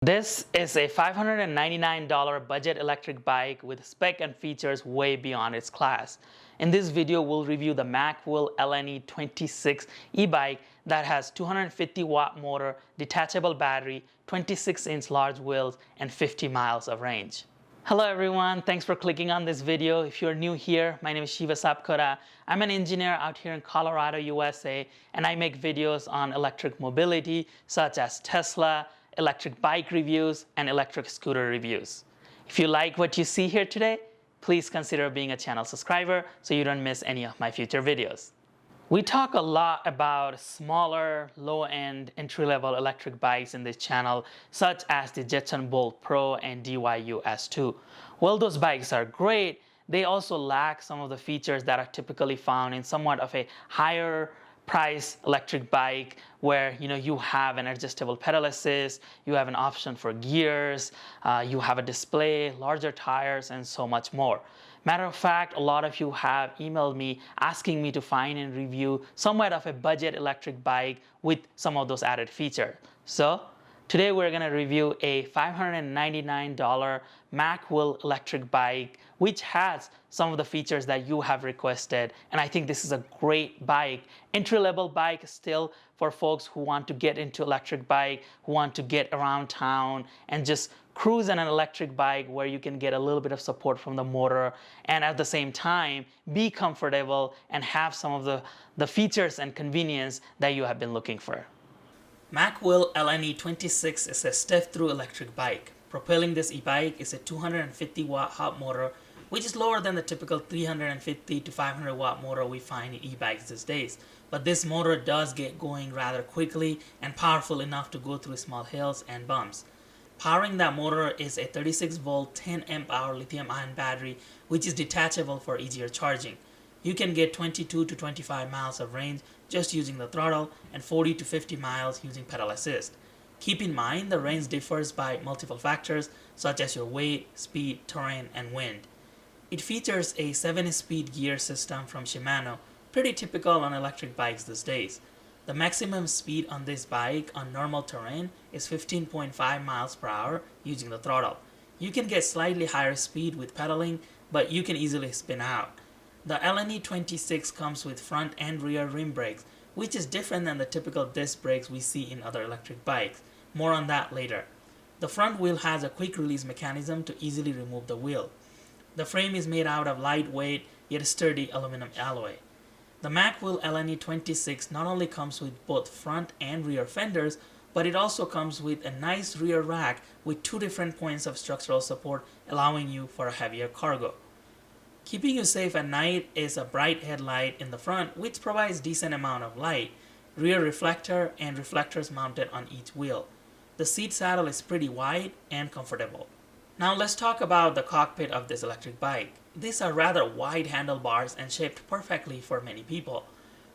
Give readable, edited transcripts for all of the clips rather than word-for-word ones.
This is a $599 budget electric bike with spec and features way beyond its class. In this video, we'll review the Macwheel LNE 26 e-bike that has 250 watt motor, detachable battery, 26-inch large wheels, and 50 miles of range. Hello everyone, thanks for clicking on this video. If you're new here, my name is Shiva Sapkota. I'm an engineer out here in Colorado, USA, and I make videos on electric mobility such as Tesla, electric bike reviews, and electric scooter reviews. If you like what you see here today, please consider being a channel subscriber so you don't miss any of my future videos. We talk a lot about smaller, low-end, entry-level electric bikes in this channel, such as the Jetson Bolt Pro and DYU S2. While those bikes are great, they also lack some of the features that are typically found in somewhat of a higher price electric bike where you have an adjustable pedal assist, you have an option for gears, you have a display, larger tires, and so much more. Matter of fact, a lot of you have emailed me asking me to find and review somewhat of a budget electric bike with some of those added features. So today we're going to review a $599 Macwheel electric bike which has some of the features that you have requested, and I think this is a great bike, entry-level bike still for folks who want to get into electric bike, who want to get around town and just cruise on an electric bike where you can get a little bit of support from the motor and at the same time be comfortable and have some of the features and convenience that you have been looking for. Macwheel LNE 26 is a step-through electric bike. Propelling this e-bike is a 250 watt hub motor, which is lower than the typical 350 to 500 watt motor we find in e-bikes these days. But this motor does get going rather quickly and powerful enough to go through small hills and bumps. Powering that motor is a 36 volt 10 amp hour lithium ion battery, which is detachable for easier charging. You can get 22 to 25 miles of range just using the throttle and 40 to 50 miles using pedal assist. Keep in mind the range differs by multiple factors such as your weight, speed, terrain, and wind. It features a 7-speed gear system from Shimano, pretty typical on electric bikes these days. The maximum speed on this bike on normal terrain is 15.5 miles per hour using the throttle. You can get slightly higher speed with pedaling, but you can easily spin out. The LNE 26 comes with front and rear rim brakes, which is different than the typical disc brakes we see in other electric bikes. More on that later. The front wheel has a quick release mechanism to easily remove the wheel. The frame is made out of lightweight yet sturdy aluminum alloy. The Macwheel LNE 26 not only comes with both front and rear fenders, but it also comes with a nice rear rack with 2 different points of structural support, allowing you for a heavier cargo. Keeping you safe at night is a bright headlight in the front which provides decent amount of light, rear reflector, and reflectors mounted on each wheel. The seat saddle is pretty wide and comfortable. Now let's talk about the cockpit of this electric bike. These are rather wide handlebars and shaped perfectly for many people.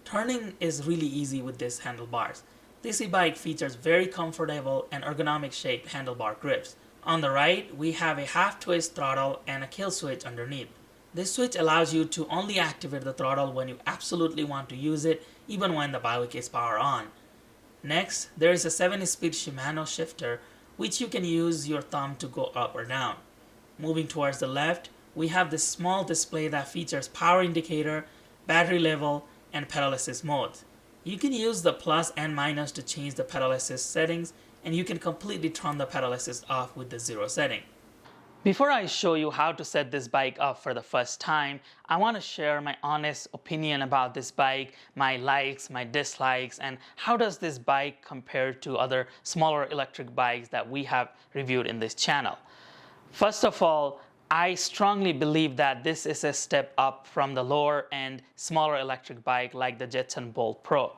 Turning is really easy with these handlebars. This e-bike features very comfortable and ergonomic shaped handlebar grips. On the right, we have a half twist throttle and a kill switch underneath. This switch allows you to only activate the throttle when you absolutely want to use it, even when the bike is power on. Next, there is a 7-speed Shimano shifter, which you can use your thumb to go up or down. Moving towards the left, we have this small display that features power indicator, battery level, and pedal assist modes. You can use the plus and minus to change the pedal assist settings, and you can completely turn the pedal assist off with the 0 setting. Before I show you how to set this bike up for the first time, I want to share my honest opinion about this bike, my likes, my dislikes, and how does this bike compare to other smaller electric bikes that we have reviewed in this channel. First of all, I strongly believe that this is a step up from the lower end, smaller electric bike like the Jetson Bolt Pro.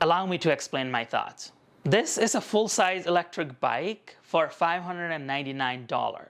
Allow me to explain my thoughts. This is a full-size electric bike for $599.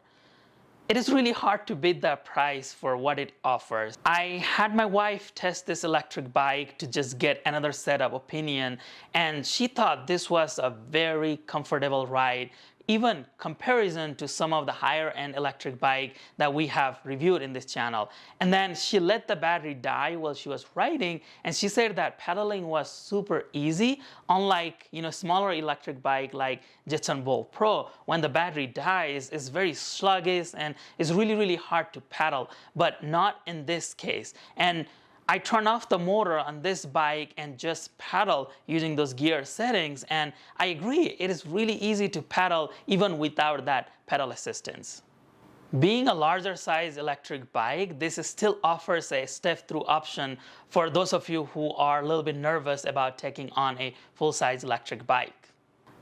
It is really hard to beat that price for what it offers. I had my wife test this electric bike to just get another set of opinion, and she thought this was a very comfortable ride. even comparison to some of the higher end electric bike that we have reviewed in this channel. And then she let the battery die while she was riding, and she said that pedaling was super easy, unlike smaller electric bike like Jetson Bolt Pro. When the battery dies, it's very sluggish and it's really hard to pedal, but not in this case. And I turn off the motor on this bike and just pedal using those gear settings, and I agree, it is really easy to pedal even without that pedal assistance. Being a larger size electric bike, this still offers a step-through option for those of you who are a little bit nervous about taking on a full-size electric bike.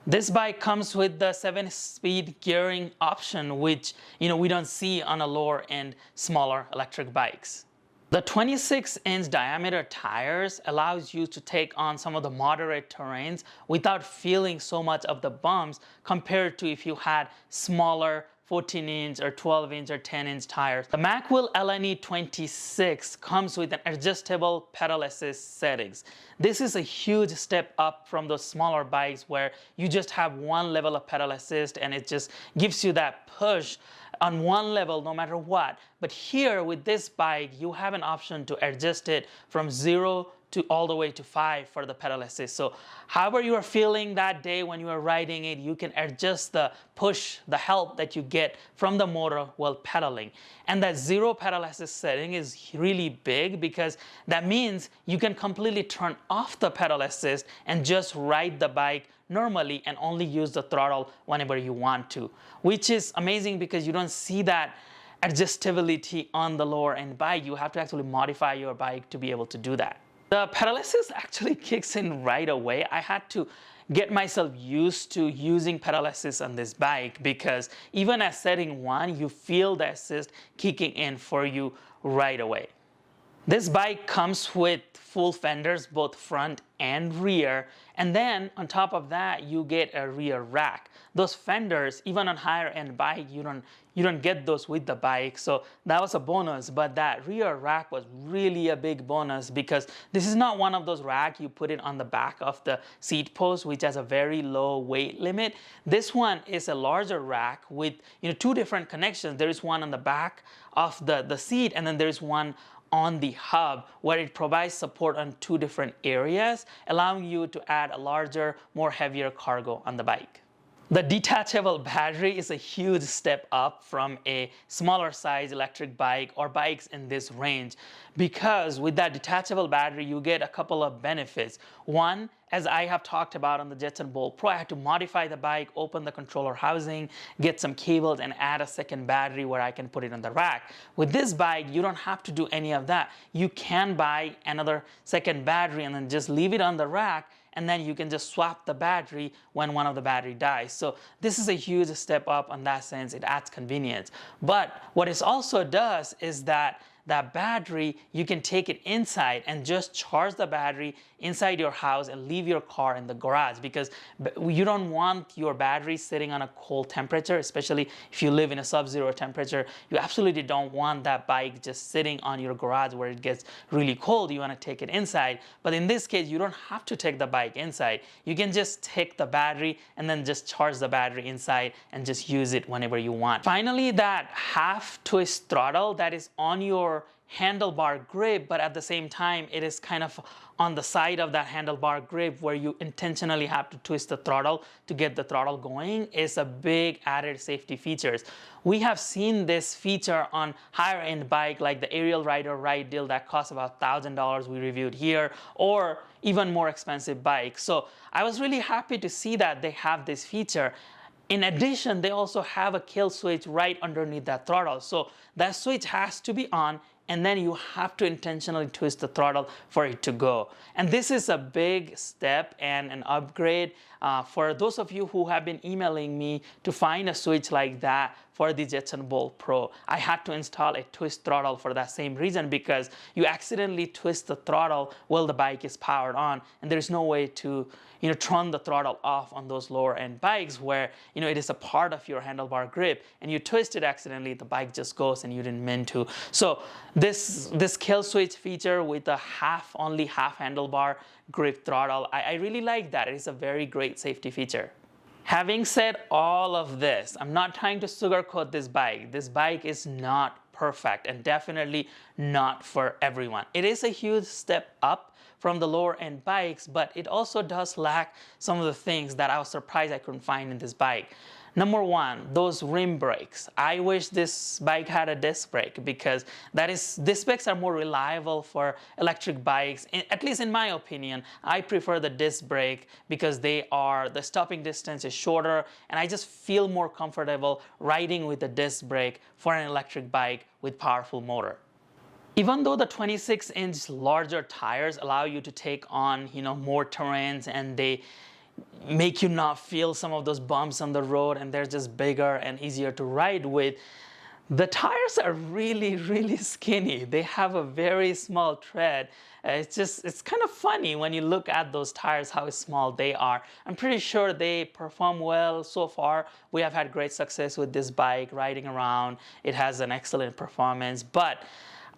This bike comes with the 7-speed gearing option, which we don't see on a lower end smaller electric bikes. The 26-inch diameter tires allows you to take on some of the moderate terrains without feeling so much of the bumps compared to if you had smaller 14-inch or 12-inch or 10-inch tires. The Macwheel LNE 26 comes with an adjustable pedal assist settings. This is a huge step up from those smaller bikes where you just have one level of pedal assist and it just gives you that push on one level no matter what. But here with this bike, you have an option to adjust it from 0 to all the way to 5 for the pedal assist. So however you are feeling that day when you are riding it, you can adjust the push, the help that you get from the motor while pedaling. And that 0 pedal assist setting is really big because that means you can completely turn off the pedal assist and just ride the bike normally and only use the throttle whenever you want to, which is amazing because you don't see that adjustability on the lower end bike. You have to actually modify your bike to be able to do that. The pedal assist actually kicks in right away. I had to get myself used to using pedal assist on this bike because even at setting 1, you feel the assist kicking in for you right away. This bike comes with full fenders, both front and rear, and then on top of that you get a rear rack. Those fenders, even on higher end bike, you don't get those with the bike, so that was a bonus. But that rear rack was really a big bonus because this is not one of those racks you put it on the back of the seat post, which has a very low weight limit. This one is a larger rack with 2 different connections. There is one on the back of the seat, and then there is one on the hub where it provides support on 2 different areas, allowing you to add a larger, more heavier cargo on the bike. The detachable battery is a huge step up from a smaller size electric bike or bikes in this range, because with that detachable battery you get a couple of benefits. One, as I have talked about on the Jetson Bolt Pro, I had to modify the bike, open the controller housing, get some cables, and add a second battery where I can put it on the rack. With this bike, you don't have to do any of that. You can buy another second battery and then just leave it on the rack, and then you can just swap the battery when one of the battery dies. So this is a huge step up in that sense. It adds convenience. But what it also does is that battery, you can take it inside and just charge the battery inside your house and leave your car in the garage, because you don't want your battery sitting on a cold temperature, especially if you live in a sub-zero temperature. You absolutely don't want that bike just sitting on your garage where it gets really cold. You want to take it inside. But in this case, you don't have to take the bike inside. You can just take the battery and then just charge the battery inside and just use it whenever you want. Finally, that half twist throttle that is on your handlebar grip, but at the same time it is kind of on the side of that handlebar grip where you intentionally have to twist the throttle to get the throttle going, is a big added safety features. We have seen this feature on higher end bike like the Aerial Rider Ride Deal that costs about $1,000 we reviewed here, or even more expensive bikes. So I was really happy to see that they have this feature. In addition, they also have a kill switch right underneath that throttle. So that switch has to be on, and then you have to intentionally twist the throttle for it to go. And this is a big step and an upgrade for those of you who have been emailing me to find a switch like that for the Jetson Bolt Pro. I had to install a twist throttle for that same reason, because you accidentally twist the throttle while the bike is powered on, and there's no way to turn the throttle off on those lower end bikes where it is a part of your handlebar grip, and you twist it accidentally, the bike just goes and you didn't mean to. So this kill switch feature with a only half handlebar grip throttle, I really like that. It is a very great safety feature. Having said all of this, I'm not trying to sugarcoat this bike. This bike is not perfect and definitely not for everyone. It is a huge step up from the lower end bikes, but it also does lack some of the things that I was surprised I couldn't find in this bike. Number one, those rim brakes. I wish this bike had a disc brake because disc brakes are more reliable for electric bikes. At least in my opinion, I prefer the disc brake because the stopping distance is shorter and I just feel more comfortable riding with the disc brake for an electric bike with powerful motor. Even though the 26-inch larger tires allow you to take on, more terrains and they make you not feel some of those bumps on the road and they're just bigger and easier to ride with, the tires are really, really skinny. They have a very small tread. It's kind of funny when you look at those tires, how small they are. I'm pretty sure they perform well so far. We have had great success with this bike, riding around. It has an excellent performance, but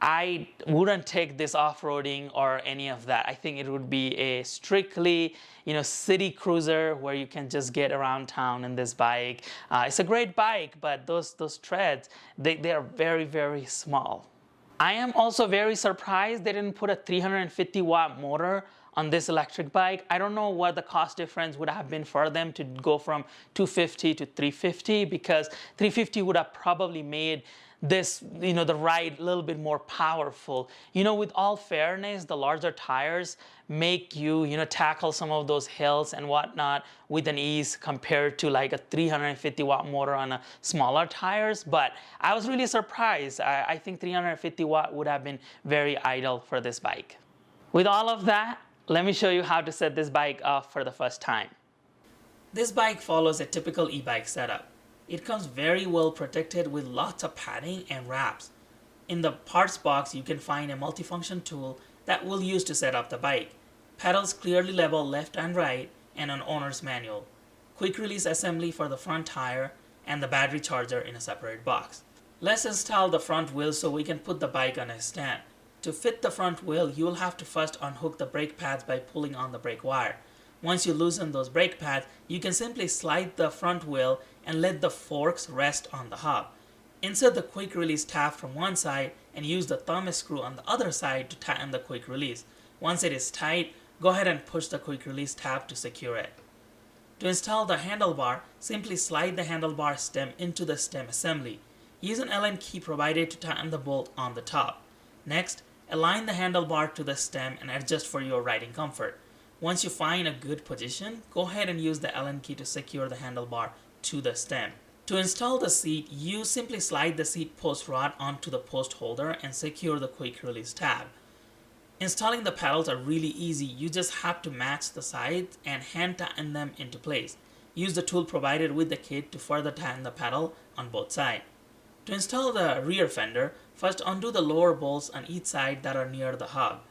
I wouldn't take this off-roading or any of that. I think it would be a strictly, city cruiser where you can just get around town in this bike. It's a great bike, but those treads, they are very, very small. I am also very surprised they didn't put a 350-watt motor on this electric bike. I don't know what the cost difference would have been for them to go from 250 to 350, because 350 would have probably made this, the ride a little bit more powerful. With all fairness, the larger tires make you, tackle some of those hills and whatnot with an ease compared to like a 350-watt motor on a smaller tires. But I was really surprised. I think 350-watt would have been very idle for this bike. With all of that, let me show you how to set this bike up for the first time. This bike follows a typical e-bike setup. It comes very well protected with lots of padding and wraps. In the parts box, you can find a multifunction tool that we'll use to set up the bike. Pedals clearly labeled left and right, and an owner's manual. Quick release assembly for the front tire, and the battery charger in a separate box. Let's install the front wheel so we can put the bike on a stand. To fit the front wheel, you will have to first unhook the brake pads by pulling on the brake wire. Once you loosen those brake pads, you can simply slide the front wheel and let the forks rest on the hub. Insert the quick release tab from one side and use the thumb screw on the other side to tighten the quick release. Once it is tight, go ahead and push the quick release tab to secure it. To install the handlebar, simply slide the handlebar stem into the stem assembly. Use an Allen key provided to tighten the bolt on the top. Next, align the handlebar to the stem and adjust for your riding comfort. Once you find a good position, go ahead and use the Allen key to secure the handlebar to the stem. To install the seat, you simply slide the seat post rod onto the post holder and secure the quick release tab. Installing the pedals are really easy. You just have to match the sides and hand tighten them into place. Use the tool provided with the kit to further tighten the pedal on both sides. To install the rear fender, first undo the lower bolts on each side that are near the hub.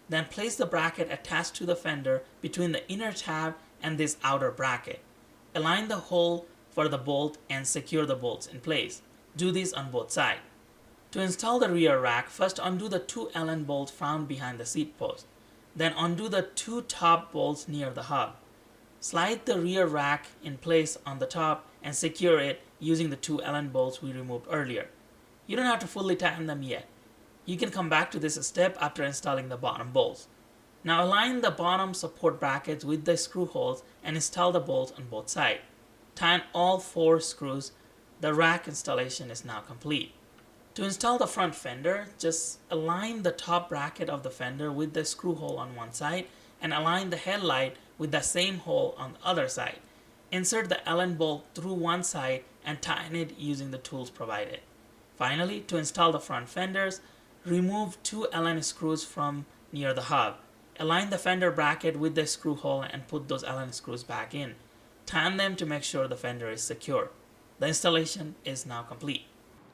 Then place the bracket attached to the fender between the inner tab and this outer bracket. Align the hole for the bolt and secure the bolts in place. Do this on both sides. To install the rear rack, first undo the 2 Allen bolts found behind the seat post. Then undo the 2 top bolts near the hub. Slide the rear rack in place on the top and secure it using the 2 Allen bolts we removed earlier. You don't have to fully tighten them yet. You can come back to this step after installing the bottom bolts. Now align the bottom support brackets with the screw holes and install the bolts on both sides. Tighten all 4 screws. The rack installation is now complete. To install the front fender, just align the top bracket of the fender with the screw hole on one side and align the headlight with the same hole on the other side. Insert the Allen bolt through one side and tighten it using the tools provided. Finally, to install the front fenders, remove 2 Allen screws from near the hub. Align the fender bracket with the screw hole and put those Allen screws back in. Tighten them to make sure the fender is secure. The installation is now complete.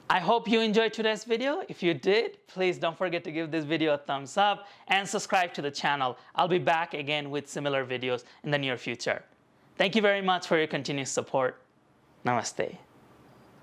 I hope you enjoyed today's video. If you did, please don't forget to give this video a thumbs up and subscribe to the channel. I'll be back again with similar videos in the near future. Thank you very much for your continued support. Namaste.